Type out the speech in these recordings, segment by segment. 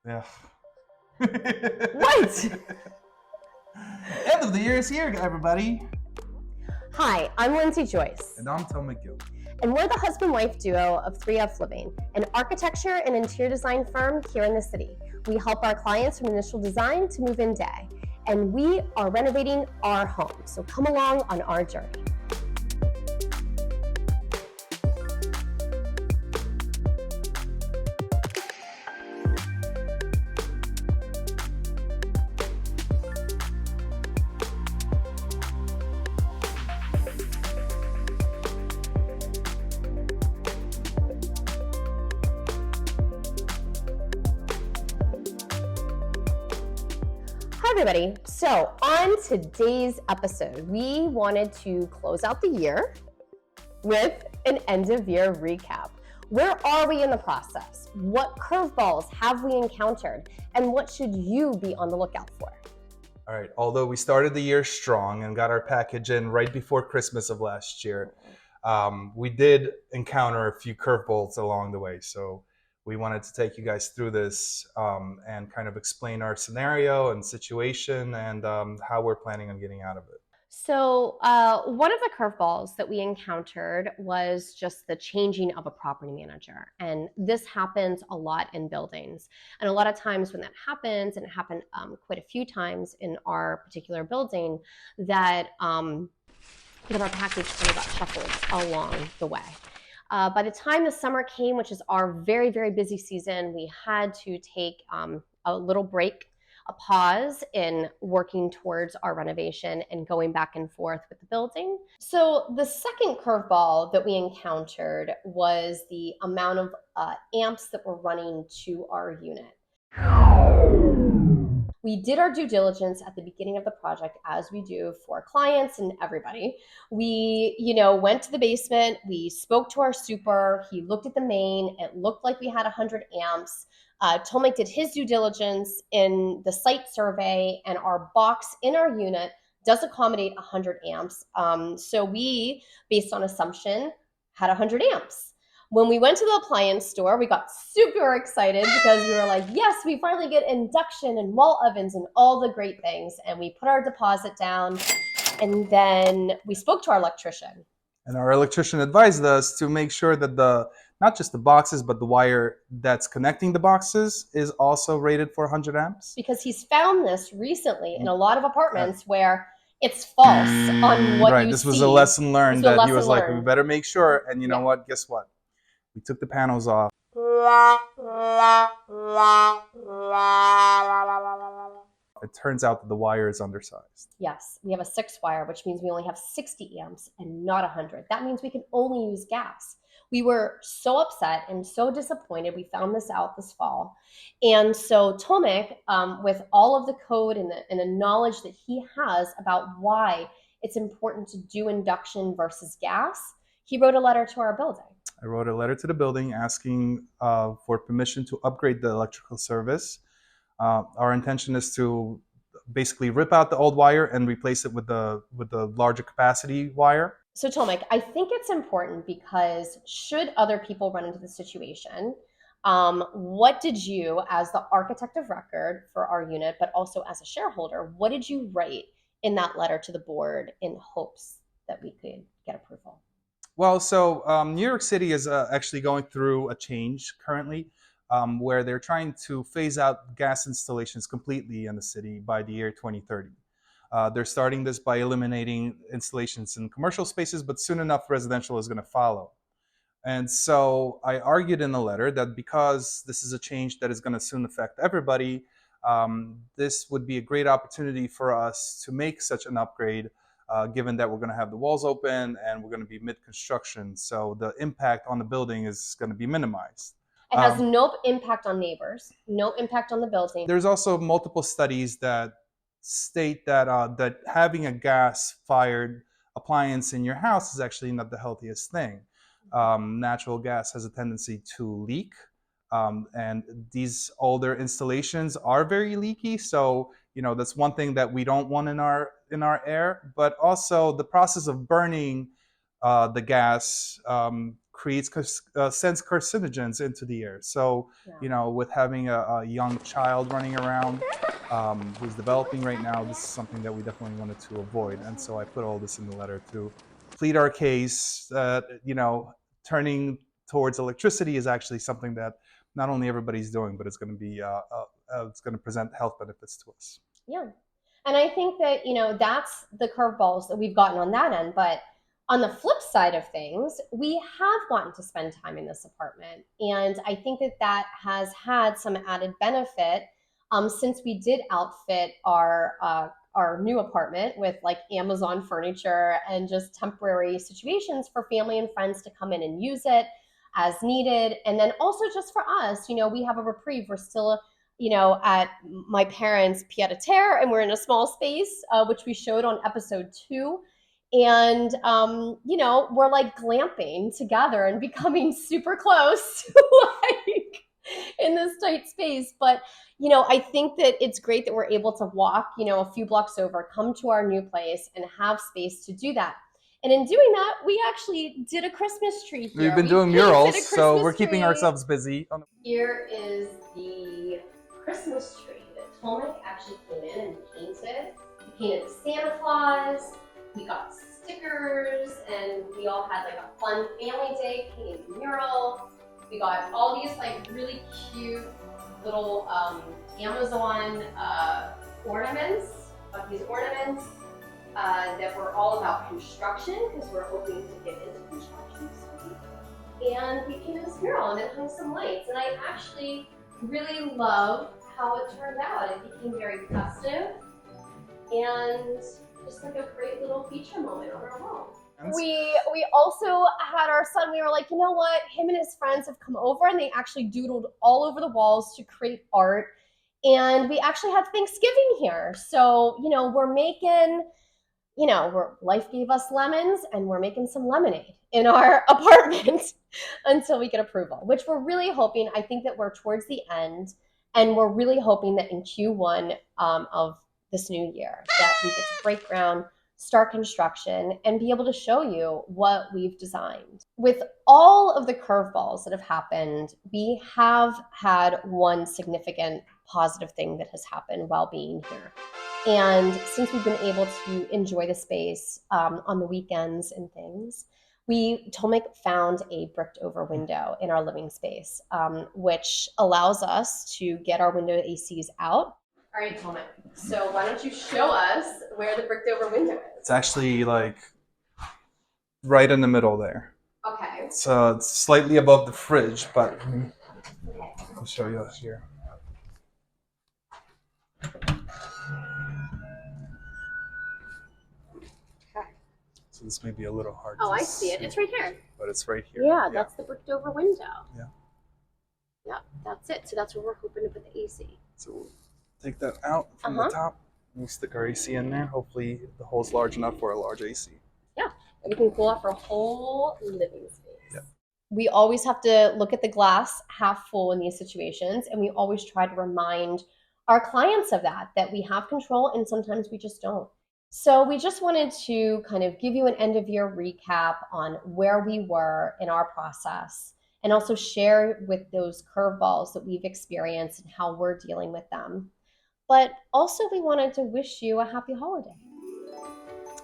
Yeah. What? End of the year is here, everybody. Hi, I'm Lindsay Joyce. And I'm Tomek Gil. And we're the husband-wife duo of 3F Living, an architecture and interior design firm here in the city. We help our clients from initial design to move-in day. And we are renovating our home. So come along on our journey. Hi everybody. So on today's episode, we wanted to close out the year with an end of year recap. Where are we in the process? What curveballs have we encountered? And what should you be on the lookout for? All right. Although we started the year strong and got our package in right before Christmas of last year, we did encounter a few curveballs along the way. So we wanted to take you guys through this and kind of explain our scenario and situation and how we're planning on getting out of it. So one of the curveballs that we encountered was just the changing of a property manager. And this happens a lot in buildings. And a lot of times when that happens, and it happened quite a few times in our particular building, that our package kind of got shuffled along the way. By the time the summer came, which is our very, very busy season, we had to take a little break, a pause in working towards our renovation and going back and forth with the building. So the second curveball that we encountered was the amount of amps that were running to our unit. We did our due diligence at the beginning of the project, as we do for clients and everybody. We, went to the basement, we spoke to our super, he looked at the main, it looked like we had 100 amps. Tomek did his due diligence in the site survey, and our box in our unit does accommodate 100 amps. So we, based on assumption, had 100 amps. When we went to the appliance store, we got super excited because we were like, yes, we finally get induction and wall ovens and all the great things. And we put our deposit down, and then we spoke to our electrician. And our electrician advised us to make sure that not just the boxes, but the wire that's connecting the boxes is also rated for 100 amps. Because he's found this recently in a lot of apartments where it's false on what you see. This was a lesson learned that he was like, we better make sure. And you know what? Guess what? We took the panels off. It turns out that the wire is undersized. Yes, we have a 6 wire, which means we only have 60 amps and not 100. That means we can only use gas. We were so upset and so disappointed. We found this out this fall. And so Tomek, with all of the code and the knowledge that he has about why it's important to do induction versus gas, he wrote a letter to our building. I wrote a letter to the building asking for permission to upgrade the electrical service. Our intention is to basically rip out the old wire and replace it with the larger capacity wire. So Tomek, I think it's important because should other people run into the situation, what did you, as the architect of record for our unit, but also as a shareholder, what did you write in that letter to the board in hopes that we could get approval? Well, so New York City is actually going through a change currently where they're trying to phase out gas installations completely in the city by the year 2030. They're starting this by eliminating installations in commercial spaces, but soon enough residential is going to follow. And so I argued in the letter that because this is a change that is going to soon affect everybody, this would be a great opportunity for us to make such an upgrade, given that we're going to have the walls open and we're going to be mid-construction. So the impact on the building is going to be minimized. It has no impact on neighbors, no impact on the building. There's also multiple studies that state that that having a gas-fired appliance in your house is actually not the healthiest thing. Natural gas has a tendency to leak, and these older installations are very leaky. So that's one thing that we don't want in our air. But also the process of burning the gas sends carcinogens into the air. So, Yeah. with having a young child running around who's developing right now, this is something that we definitely wanted to avoid. And so I put all this in the letter to plead our case that, turning towards electricity is actually something that not only everybody's doing, but it's going to be it's going to present health benefits to us. Yeah. And I think that, that's the curveballs that we've gotten on that end. But on the flip side of things, we have gotten to spend time in this apartment. And I think that that has had some added benefit since we did outfit our new apartment with like Amazon furniture and just temporary situations for family and friends to come in and use it as needed. And then also just for us, we have a reprieve. We're still at my parents' pied a terre, and we're in a small space, which we showed on episode 2. And, we're like glamping together and becoming super close, like in this tight space. But, I think that it's great that we're able to walk, a few blocks over, come to our new place and have space to do that. And in doing that, we actually did a Christmas tree here. We've been doing murals, so we're keeping ourselves busy. Here is the Christmas tree that Tomek actually came in and painted. He painted the Santa Claus, we got stickers, and we all had like a fun family day painting the mural. We got all these like really cute little Amazon ornaments, that were all about construction, because we're hoping to get into construction soon. And we painted this mural and then hung some lights, and I actually really love how it turned out. It became very festive and just like a great little feature moment on our wall. We also had our son, we were like, you know what? Him and his friends have come over and they actually doodled all over the walls to create art. And we actually had Thanksgiving here. So, we're making, life gave us lemons and we're making some lemonade in our apartment until we get approval, which we're really hoping. I think that we're towards the end, and we're really hoping that in Q1 of this new year that we get to break ground, start construction, and be able to show you what we've designed. With all of the curveballs that have happened, we have had one significant positive thing that has happened while being here. And since we've been able to enjoy the space on the weekends and things, Tomek found a bricked over window in our living space, which allows us to get our window ACs out. All right, Tomek. So why don't you show us where the bricked over window is? It's actually like right in the middle there. Okay. So it's slightly above the fridge, but I'll show you here. So this may be a little hard to I see it. It's right here. But it's right here. Yeah, that's the bricked over window. Yeah. Yeah, that's it. So that's where we're hoping to put the AC. So we'll take that out from the top. We'll stick our AC in there. Hopefully the hole's large enough for a large AC. Yeah, and we can cool off our whole living space. Yeah. We always have to look at the glass half full in these situations, and we always try to remind our clients of that we have control, and sometimes we just don't. So we just wanted to kind of give you an end of year recap on where we were in our process, and also share with those curveballs that we've experienced and how we're dealing with them. But also we wanted to wish you a happy holiday.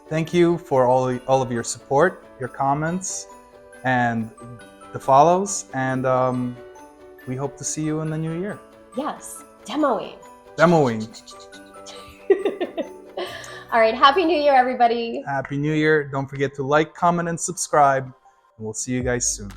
Thank you for all of your support, your comments, and the follows. And we hope to see you in the new year. Yes, demoing. All right, Happy New Year, everybody. Happy New Year. Don't forget to like, comment, and subscribe. And we'll see you guys soon.